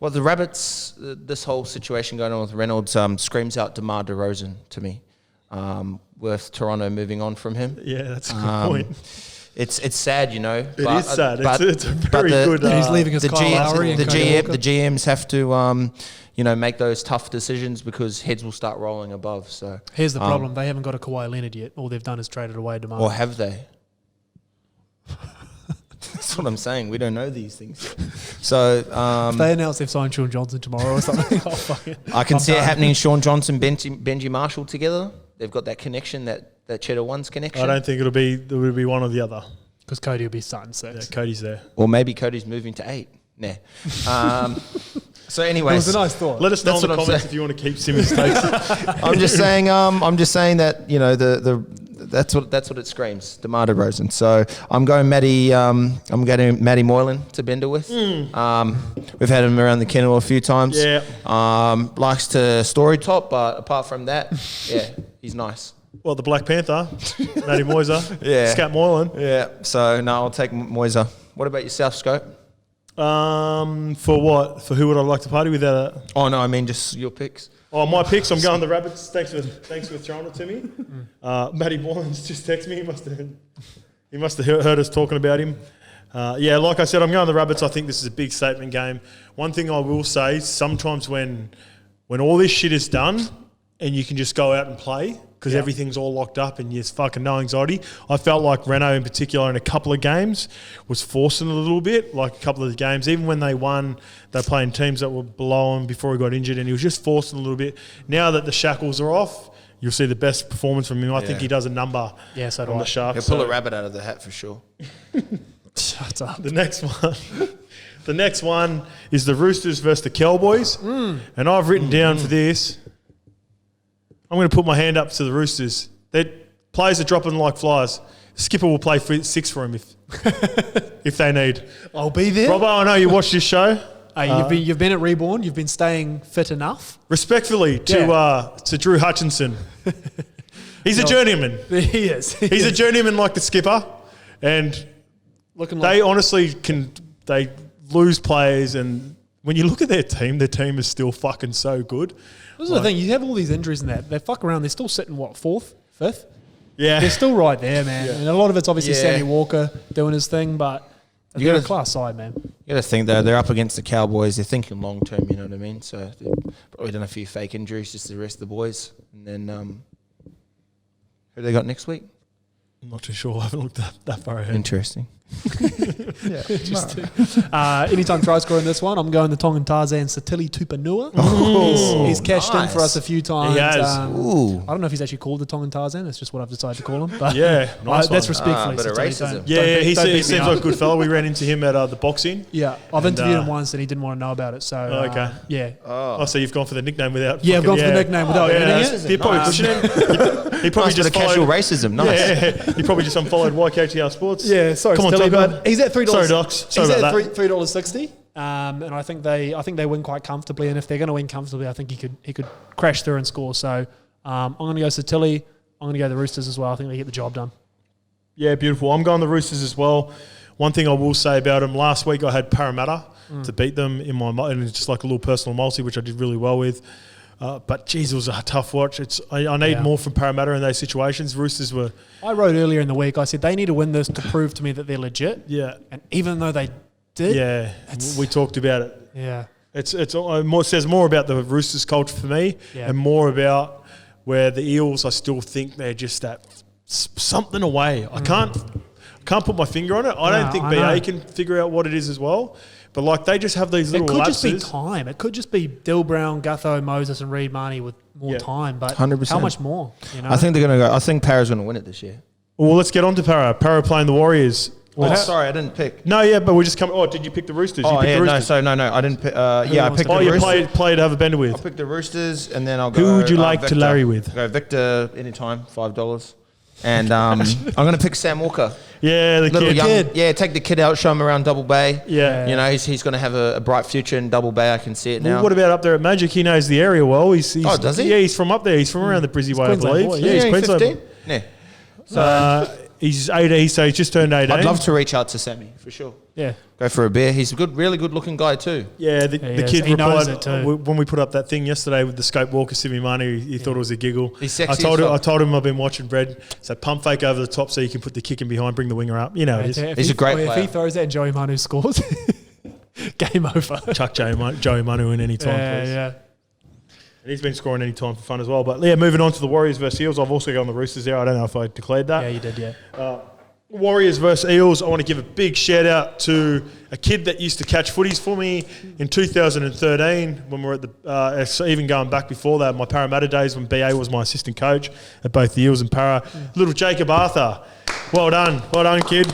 Rabbits, this whole situation going on with Reynolds screams out DeMar DeRozan to me. With Toronto moving on from him. Yeah, that's a good point. It's sad, It is sad. It's a very good. He's leaving his Kyle Lowry and Cody Walker. The GMs have to make those tough decisions because heads will start rolling above. So here's the problem: they haven't got a Kawhi Leonard yet. All they've done is traded away DeMar. Or have they? That's what I'm saying. We don't know these things. So if they announce they've signed Sean Johnson tomorrow or something, I can see it happening. Sean Johnson, Benji Marshall together. They've got that connection, that Cheddar One's connection. I don't think it'll be one or the other. Because Cody will be starting 6. Yeah, Cody's there. Or maybe Cody's moving to 8. Nah. So anyways, it was a nice thought. Let us know in the comments if you want to keep Simmons takes. I'm just saying that that's what it screams, DeMar DeRozan. So I'm going Matty Moylan to bender with. We've had him around the kennel a few times. Yeah. Likes to story top, but apart from that, he's nice. Well, the Black Panther, Matty Moyser, Scat Moylan. Yeah. So no, I'll take Moyser. What about yourself, Scope? For what? For who would I like to party with? Oh no, I mean just your picks. Oh, my picks. I'm going the Rabbits. Thanks for throwing it to me. Matty Moylan's just texted me. He must have heard us talking about him. Like I said, I'm going the Rabbits. I think this is a big statement game. One thing I will say: sometimes when all this shit is done and you can just go out and play because everything's all locked up and there's fucking no anxiety. I felt like Renault in particular in a couple of games was forcing a little bit, like a couple of the games. Even when they won, they're playing teams that were below him before he got injured and he was just forcing a little bit. Now that the shackles are off, you'll see the best performance from him. I think he does a number on the Sharks. He'll pull a rabbit out of the hat for sure. Shut up. The next one is the Roosters versus the Cowboys. And I've written down for this, I'm going to put my hand up to the Roosters. Their players are dropping like flies. Skipper will play 6 for him if they need. I'll be there. Robbo, I know you watched this show. Hey, you've been at Reborn. You've been staying fit enough. Respectfully to Drew Hutchinson. He's a journeyman. He is. He's a journeyman like the skipper. And they honestly they lose players. And when you look at their team is still fucking so good. This is the thing. You have all these injuries and that. They fuck around. They're still sitting, 4th, 5th? Yeah. They're still right there, man. Yeah. And a lot of it's obviously Sammy Walker doing his thing, but they're a class side, man. You got to think, though, they're up against the Cowboys. They're thinking long term, you know what I mean? So they've probably done a few fake injuries, just the rest of the boys. And then who they got next week? I'm not too sure. I haven't looked that far ahead. Interesting. Anytime try score in this one, I'm going the Tongan Tarzan Satili Tupanua. He's cashed in for us a few times. He has. I don't know if he's actually called the Tongan Tarzan. That's just what I've decided to call him. But nice that's respectfully. Bit of racism. He seems like a good fellow. We ran into him at the boxing. Yeah, I've interviewed him once and he didn't want to know about it. So so you've gone for the nickname without. Yeah, I've gone for the nickname without. You're probably pushing it. He probably just casual racism. Nice. Yeah, he probably just unfollowed YKTR Sports. Yeah, sorry, come on, Stilly, but he's at $3. Sorry, Docs. He's at $3.60, and I think they win quite comfortably. And if they're going to win comfortably, I think he could crash through and score. So I'm going to go Satili. I'm going to go the Roosters as well. I think they get the job done. Yeah, beautiful. I'm going the Roosters as well. One thing I will say about them, last week I had Parramatta to beat them and it's just like a little personal multi, which I did really well with. But geez, it was a tough watch. I need more from Parramatta in those situations. Roosters were. I wrote earlier in the week. I said they need to win this to prove to me that they're legit. Yeah. And even though they did, we talked about it. Yeah. It says more about the Roosters culture for me, and more about where the Eels. I still think they're just that something away. I can't put my finger on it. I don't think BA can figure out what it is as well. But like they just have these little lapses. It could just be time. It could just be Dill Brown, Gutho, Moses, and Reid Marnie with more time. But 100%. How much more? I think they're going to go. I think Para's going to win it this year. Well, let's get on to Para. Para playing the Warriors. Sorry, I didn't pick. No, yeah, but we're just coming. Oh, did you pick the Roosters? Oh, you yeah, the Roosters? no, I didn't pick. I picked the you Roosters. play to have a bender with. I'll pick the Roosters, and then I'll go. Who would you like Victor. to Larry with? Go Victor anytime, $5. And I'm going to pick Sam Walker. Yeah, the kid. Yeah, take the kid out, show him around Double Bay. Yeah. You know, he's going to have a bright future in Double Bay. I can see it now. Well, what about up there at Magic? He knows the area well. He's does he? Yeah, he's from up there. He's from around the Brizzy way, I believe. Boy. Yeah, he's Queensland. 15? Yeah. So he's 18, so he's just turned 18. I'd love to reach out to Sammy, for sure. Yeah. Go for a beer. He's a good, really good looking guy too. Yeah, the kid he knows replied it too. when we put up that thing yesterday with the scope walker Simi Manu. He thought it was a giggle. He's sexy I told him I've been watching Bread. So pump fake over the top so you can put the kick in behind, bring the winger up. You know it is. He's a great player. If he throws that and Joey Manu scores, game over. Chuck Joey Manu in any time, please. Yeah. And he's been scoring any time for fun as well. But yeah, moving on to the Warriors versus Eels. I've also gone the Roosters there. I don't know if I declared that. Yeah, you did, yeah. Warriors versus Eels. I want to give a big shout out to a kid that used to catch footies for me in 2013 when we were at the, even going back before that, my Parramatta days when BA was my assistant coach at both the Eels and Para. Little Jacob Arthur. Well done, kid.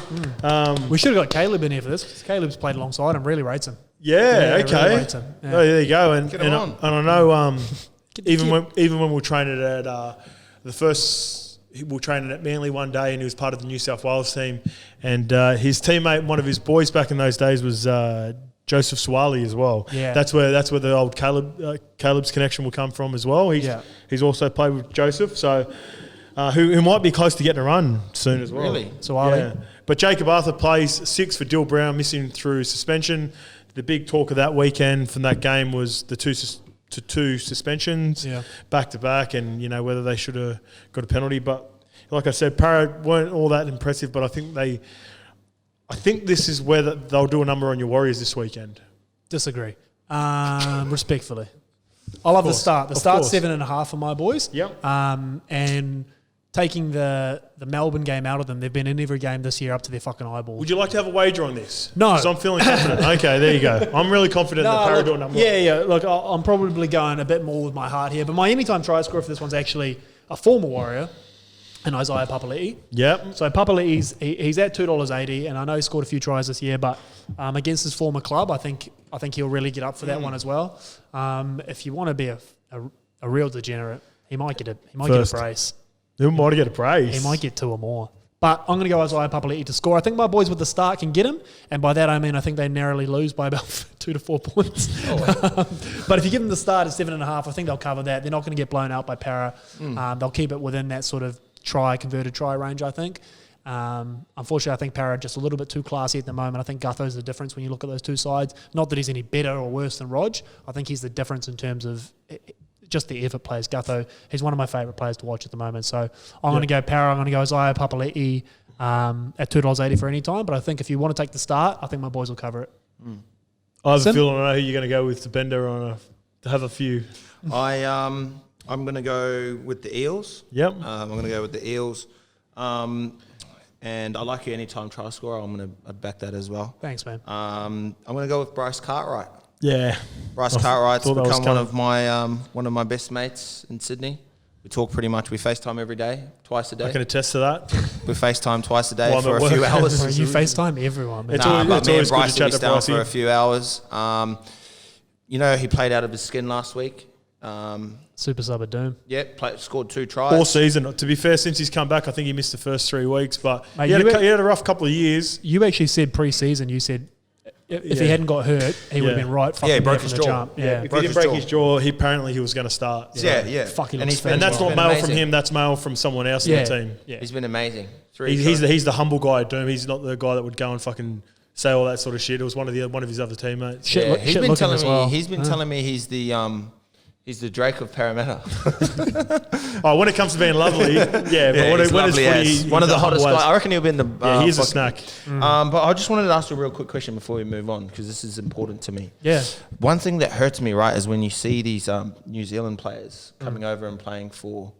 We should have got Caleb in here for this because Caleb's played alongside him, really rates him. Yeah, okay. Really rates him. Yeah. Oh, there you go. And I know even when we were training at the first. We were training at Manly one day, and he was part of the New South Wales team. And his teammate, one of his boys back in those days, was Joseph Swali as well. Yeah, that's where the old Caleb's connection will come from as well. He's also played with Joseph, so who might be close to getting a run soon as well. Really, Swali. Yeah. But Jacob Arthur plays 6 for Dill Brown, missing through suspension. The big talk of that weekend from that game was the two suspensions back to back, and you know whether they should have got a penalty. But like I said, Para weren't all that impressive. But I think this is where they'll do a number on your Warriors this weekend. Disagree, respectfully. I love the start. The start's 7.5 for my boys. Yep. And taking the Melbourne game out of them, they've been in every game this year up to their fucking eyeballs. Would you like to have a wager on this? No. Because I'm feeling confident. Okay, there you go. I'm really confident in the Parador number. Yeah. Look, I'm probably going a bit more with my heart here, but my anytime try scorer for this one's actually a former Warrior, and Isaiah Papali'i. Yep. So Papali'i's he's at $2.80, and I know he scored a few tries this year, but against his former club, I think he'll really get up for that one as well. If you want to be a real degenerate, he might get a brace. He might get a brace. He might get 2 or more. But I'm going to go Isaiah Papali'i to score. I think my boys with the start can get him, and by that I mean I think they narrowly lose by about 2 to 4 points. But if you give them the start at 7.5, I think they'll cover that. They're not going to get blown out by Para. They'll keep it within that sort of converted try range, I think. Unfortunately, I think Para just a little bit too classy at the moment. I think Gutho's the difference when you look at those two sides. Not that he's any better or worse than Rog. I think he's the difference in terms of just the effort players. Gutho, he's one of my favourite players to watch at the moment. So I'm going to go Para. I'm going to go Isaiah Papali'i at $2.80 for any time. But I think if you want to take the start, I think my boys will cover it. I have a feeling I know who you're going to go with to bender to have a few. I'm going to go with the Eels. Yep. I'm going to go with the Eels. And I like your anytime try scorer. I'm going to back that as well. Thanks, man. I'm going to go with Bryce Cartwright. Yeah. Bryce Cartwright's become one of my best mates in Sydney. We talk pretty much. We FaceTime every day, twice a day. I can attest to that. We FaceTime twice a day for a few hours. You FaceTime everyone, man. It's always good to chat to Bryce for a few hours. He played out of his skin last week. Super sub at Doom. Yep, scored 2 tries. All season. To be fair, since he's come back, I think he missed the first 3 weeks. But mate, he had a rough couple of years. You actually said pre-season, you said if he hadn't got hurt, he would have been right fucking broke from his the jaw. jump. Yeah. If he didn't break his jaw, apparently he was going to start. Yeah. Fucking and that's not mail from him, that's mail from someone else in the team. Yeah. He's been amazing. He's the humble guy at Doom. He's not the guy that would go and fucking say all that sort of shit. It was one of his other teammates. He's been telling me he's the Drake of Parramatta. When it comes to being lovely, but when it's one of the hottest guys. I reckon he'll be in the. He's a snack. But I just wanted to ask you a real quick question before we move on, because this is important to me. Yeah. One thing that hurts me, right, is when you see these New Zealand players coming over and playing for.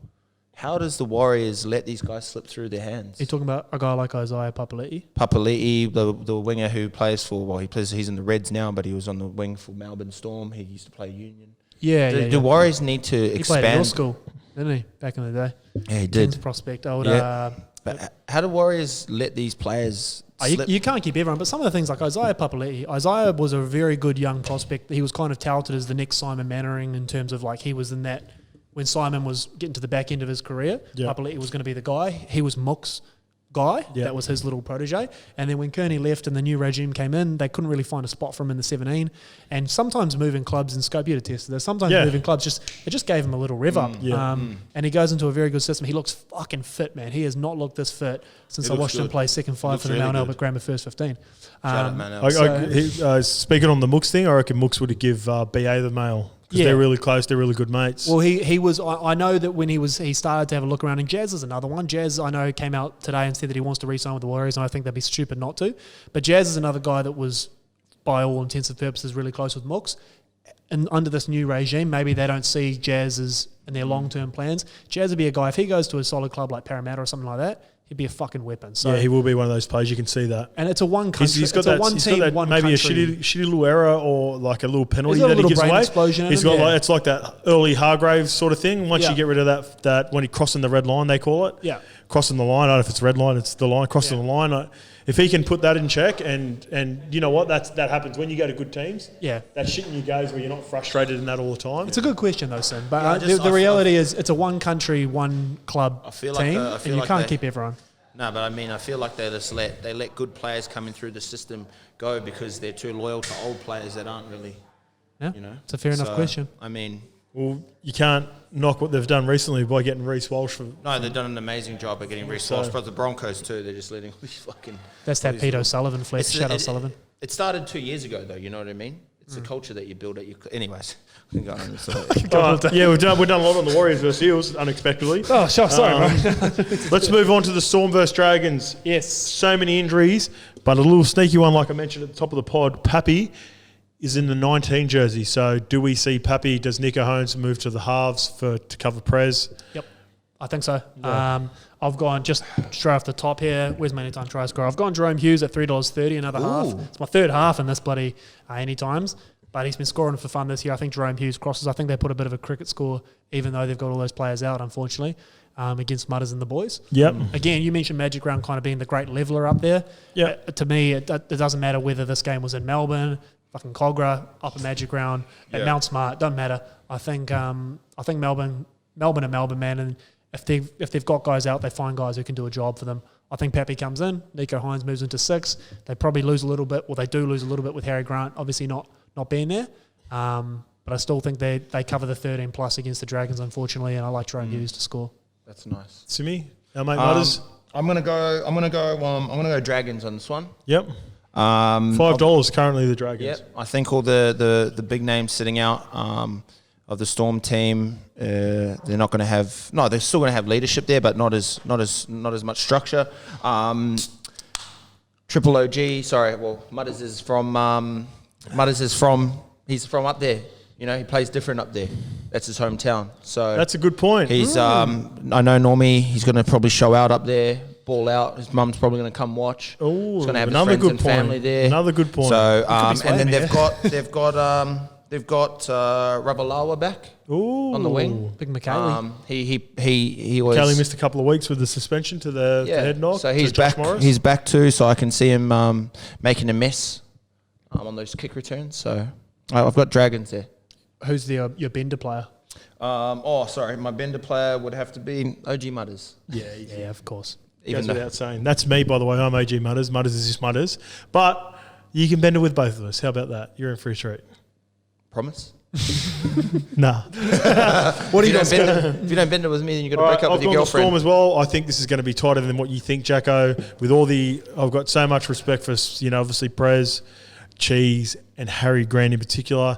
How does the Warriors let these guys slip through their hands? You're talking about a guy like Isaiah Papali'i? Papali'i, the winger who plays for, he's in the Reds now, but he was on the wing for Melbourne Storm. He used to play Union. The Warriors need to expand. He played at your school, didn't he, back in the day? Yeah, he did. Prospect, But how do Warriors let these players You can't keep everyone, but some of the things like Isaiah Papali'i. Isaiah was a very good young prospect. He was kind of touted as the next Simon Mannering in terms of like he was in that when Simon was getting to the back end of his career. Papali'i was going to be the guy. He was Mook's guy. That was his little protege. And then when Kearney left and the new regime came in, they couldn't really find a spot for him in the 17. And sometimes moving clubs, and Scope, you'd have tested this, sometimes moving clubs just gave him a little rev up. And he goes into a very good system. He looks fucking fit, man. He has not looked this fit since I watched him play second five for the Mount Albert Grammar first 15. Speaking on the Mooks thing, I reckon Mooks would give BA the mail. Because they're really close, they're really good mates. Well, he was. I know that when he started to have a look around, and Jazz is another one. Jazz, I know, came out today and said that he wants to re-sign with the Warriors, and I think they'd be stupid not to. But Jazz is another guy that was, by all intents and purposes, really close with Mooks. And under this new regime, maybe they don't see Jazz as in their long-term plans. Jazz would be a guy, if he goes to a solid club like Parramatta or something like that, he'd be a fucking weapon. So he will be one of those players. You can see that. And it's a one country. He's got that, one team, got that one maybe country. a shitty little error or like a little penalty that he gives away. He's got like, it's like that early Hargraves sort of thing. Once you get rid of that when he crossing the red line, they call it. Yeah. Crossing the line. I don't know if it's red line, it's the line. Crossing the line. If he can put that in check, and you know what, that happens when you go to good teams. Yeah. That shit in your goes where you're not frustrated in that all the time. It's a good question though, Sim. But the reality is it's a one country, one club team, and you can't keep everyone. No, but I mean, I feel like they let good players coming through the system go because they're too loyal to old players that aren't really, it's a fair enough question. I mean, well, you can't knock what they've done recently by getting Reece Walsh. They've done an amazing job at getting Reece Walsh, but the Broncos too, they're just letting all these fucking... That's that Pete O'Sullivan flex. Shout out Sullivan. It started 2 years ago though, you know what I mean? It's a culture that you build at your... Anyways, we can go on. We've done a lot on the Warriors versus Eels, unexpectedly. Oh, sure, sorry, bro. Let's move on to the Storm versus Dragons. Yes. So many injuries, but a little sneaky one, like I mentioned at the top of the pod. Pappy is in the 19 jersey. So do we see Pappy? Does Nico Holmes move to the halves to cover Prez? Yep, I think so. Yeah. I've gone just straight off the top here. Where's my anytime try score? I've gone Jerome Hughes at $3.30, another half. It's my third half in this bloody anytimes. But he's been scoring for fun this year. I think Jerome Hughes crosses. I think they put a bit of a cricket score, even though they've got all those players out, unfortunately, against Mudders and the boys. Yep. Again, you mentioned Magic Round kind of being the great leveller up there. Yeah. To me, it doesn't matter whether this game was in Melbourne, fucking Cogra, Upper Magic Round, at Mount Smart. Doesn't matter. I think Melbourne are Melbourne, man, and if they've got guys out, they find guys who can do a job for them. I think Pappy comes in, Nico Hines moves into 6. They probably lose a little bit, or they do lose a little bit with Harry Grant, obviously not being there. But I still think they cover the 13 plus against the Dragons, unfortunately, and I like Jerome Hughes to score. That's nice. Simi, our mate Mudders. I'm gonna go Dragons on this one. Yep. $5 currently the Dragons. Yep. I think all the big names sitting out of the Storm team, they're not going to have. No, they're still going to have leadership there, but not as much structure. Triple OG. Sorry. Well, Mudders is from. He's from up there. You know, he plays different up there. That's his hometown. So that's a good point. He's. I know Normie. He's going to probably show out up there. Ball out. His mum's probably going to come watch. Oh, he's going to have his friends and family there. Another good point. So and then they've got Ravalawa back on the wing. Big McKaylee. He was. McKaylee missed a couple of weeks with the suspension to the head knock. So he's back. He's back too. So I can see him making a mess on those kick returns. So I've got Dragons there. Who's your bender player? My bender player would have to be OG Mudders. Yeah, of course. Goes without saying. That's me, by the way. I'm OG Mudders. Mudders is just Mudders. But you can bender with both of us. How about that? You're in free treat. Promise? Nah. What do you guys if you don't bender with me, then you've got to break up with your girlfriend. Storm as well. I think this is going to be tighter than what you think, Jacko. I've got so much respect for, obviously Prez, Cheese, and Harry Grant in particular.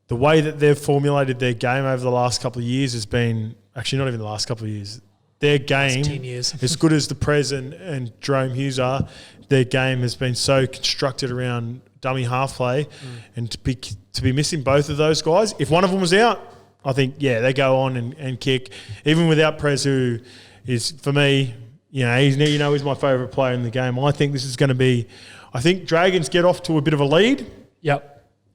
The way that they've formulated their game over the last couple of years has been, actually not even the last couple of years, their game, 10 years. as good as the Prez and Jerome Hughes are, their game has been so constructed around dummy half play, and to be missing both of those guys, if one of them was out, I think, they go on and kick. Even without Prez, who is, for me, he's my favourite player in the game. I think this is going to be, I think Dragons get off to a bit of a lead. Yep.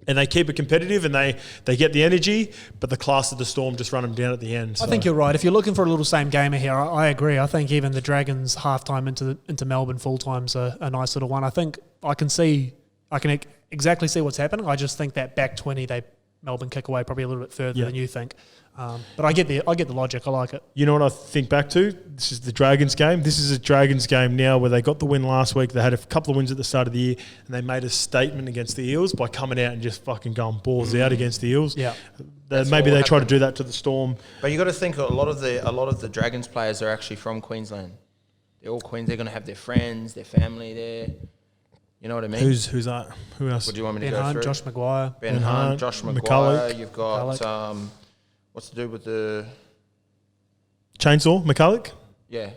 And they keep it competitive, and they get the energy, but the class of the Storm just run them down at the end. So. I think you're right. If you're looking for a little same gamer here, I agree. I think even the Dragons halftime into Melbourne full time's a nice little one. I think I can exactly see what's happening. I just think that back 20 Melbourne kick away probably a little bit further than you think. But I get the logic. I like it. You know what I think back to? This is the Dragons game. This is a Dragons game now where they got the win last week. They had a couple of wins at the start of the year, and they made a statement against the Eels by coming out and just fucking going balls out against the Eels. Yeah, maybe they try to do that to the Storm. But you got to think a lot of the Dragons players are actually from Queensland. They're all Queens. They're going to have their friends, their family there. You know what I mean? Who's that? Who else? What do you want me to Ben go Hunt, through? Josh Maguire. Ben Hunt, Josh Maguire. McCulloch. You've got what's to do with the Chainsaw McCulloch? Yeah.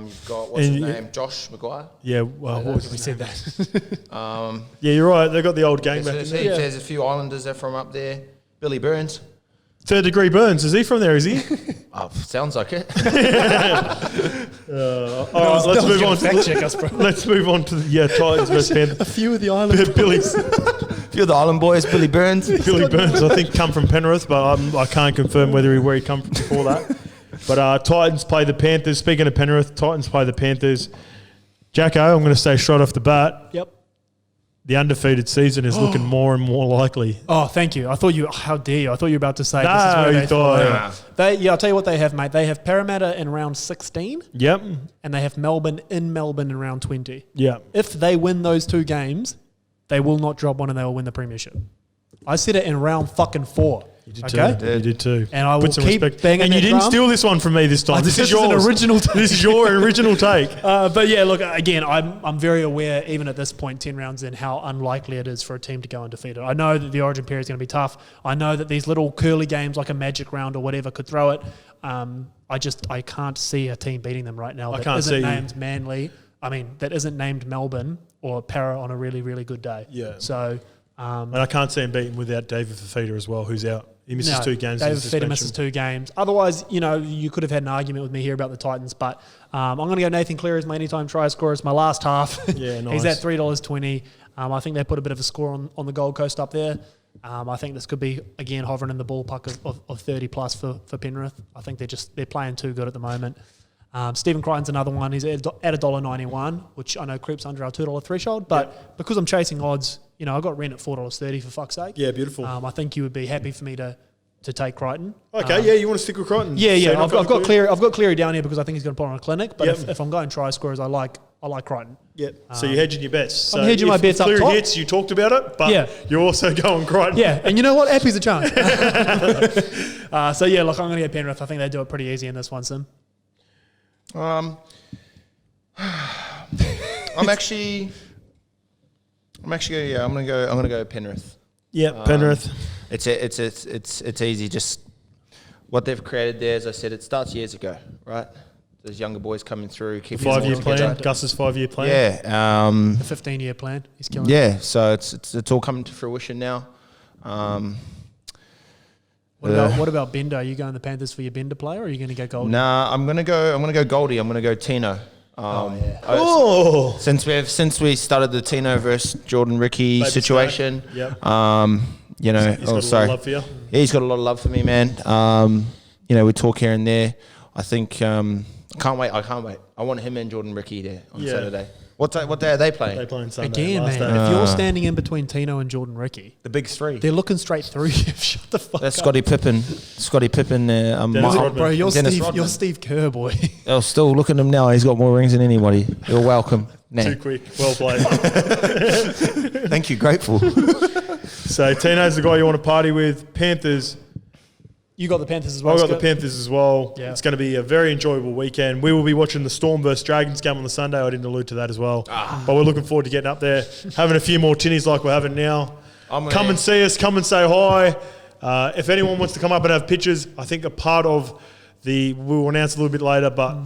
You've got what's his name? Josh Maguire. Yeah. Well, what was We his said name? that. Yeah, you're right. They got the old gang back. There's a few Islanders that are from up there. Billy Burns. Third degree Burns. Is he from there? Is he? Sounds like it. All right, let's move on. Fact check us, bro. Let's move on to the Titans versus Panthers. A few of the Islanders. Billy's. A few of the Island boys. Billy Burns. Billy Burns, I think, come from Penrith, but I can't confirm where he come from before that. But Titans play the Panthers. Speaking of Penrith, Titans play the Panthers. Jacko, I'm going to say straight off the bat. Yep. The undefeated season is looking more and more likely. Oh, thank you. how dare you? I thought you were about to say No, this is where you they thought. I'll tell you what they have, mate. They have Parramatta in round 16. Yep. And they have Melbourne in round 20. Yeah. If they win those two games, they will not drop one and they will win the premiership. I said it in round fucking 4. You did too. You did too. And I will Put some keep respect. banging And you that didn't drum. steal this one from me this time. This is yours. An original take. This is your original take. But yeah, look, again, I'm very aware, even at this point, 10 rounds in, how unlikely it is for a team to go undefeated. I know that the origin period is going to be tough. I know that these little curly games like a magic round or whatever could throw it. I can't see a team beating them right now that isn't named Manly. I mean, that isn't named Melbourne or Para on a really, really good day. Yeah. So... and I can't see him beating without David Fafita as well, who's out. He misses 2 games. David Fafita misses 2 games. Otherwise, you could have had an argument with me here about the Titans, but I'm going to go Nathan Cleary as my anytime try scorer. It's my last half. Yeah, nice. He's at $3.20. I think they put a bit of a score on the Gold Coast up there. I think this could be, again, hovering in the ballpark of 30 plus for Penrith. I think they're playing too good at the moment. Stephen Crichton's another one. He's at $1.91, which I know creeps under our $2 threshold, but because I'm chasing odds, I got Ren at $4.30 for fuck's sake. Yeah, beautiful. I think you would be happy for me to take Crichton. Okay, you want to stick with Crichton? Yeah. I've got Cleary down here because I think he's going to put on a clinic. But if I'm going try scorers, I like Crichton. Yeah. So you're hedging your bets. So I'm hedging my bets up top. Cleary hits, you talked about it, but you're also going Crichton. Yeah, and you know what? Appy's a chance. So yeah, look, I'm going to get Penrith. I think they do it pretty easy in this one, Sim. I'm gonna go Penrith. Yeah, Penrith. It's easy. Just what they've created there, as I said, it starts years ago, right? Those younger boys coming through, keeping 5-year plan. Gus's 5-year plan. Yeah, the 15-year plan. He's killing it. Yeah, so it's all coming to fruition now. What about Bender? Are you going the Panthers for your Bender player, or are you going to go Goldie? Nah, I'm gonna go Goldie. I'm gonna go Tino. Since we started the Tino versus Jordan Ricky Baby situation, yep. he's got a lot of love for you. Yeah, he's got a lot of love for me, man. We talk here and there. I think I can't wait. I want him and Jordan Ricky there on Saturday. What day are they playing? They playing Sunday. Again, man. If you're standing in between Tino and Jordan Ricky, the big 3. They're looking straight through you. Shut the fuck That's up. Scotty Pippen there. Bro, you're Steve Kerr, boy. Oh, still look at him now. He's got more rings than anybody. You're welcome. Nah. Too quick. Well played. Thank you. Grateful. So Tino's the guy you want to party with. Panthers. You got the Panthers as well. I got the Panthers as well. Yeah. It's going to be a very enjoyable weekend. We will be watching the Storm versus Dragons game on the Sunday. I didn't allude to that as well. But we're looking forward to getting up there, having a few more tinnies like we're having now. Come and see us. Come and say hi. If anyone wants to come up and have pictures, I think a part of we'll announce a little bit later, but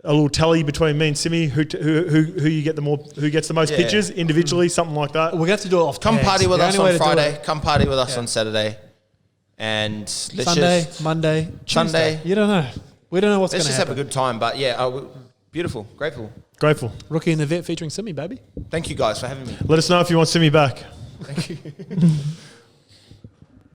a little tally between me and Simi, who gets the most pictures individually, something like that. We're going to have to do it off. Come party with us on Friday. Come party with us on Saturday. And Monday, Tuesday. Sunday. You don't know. We don't know what's going to happen. Let's just have a good time. But yeah, beautiful, grateful. Grateful. Rookie in the Vet featuring Simi, baby. Thank you guys for having me. Let us know if you want Simi back. Thank you.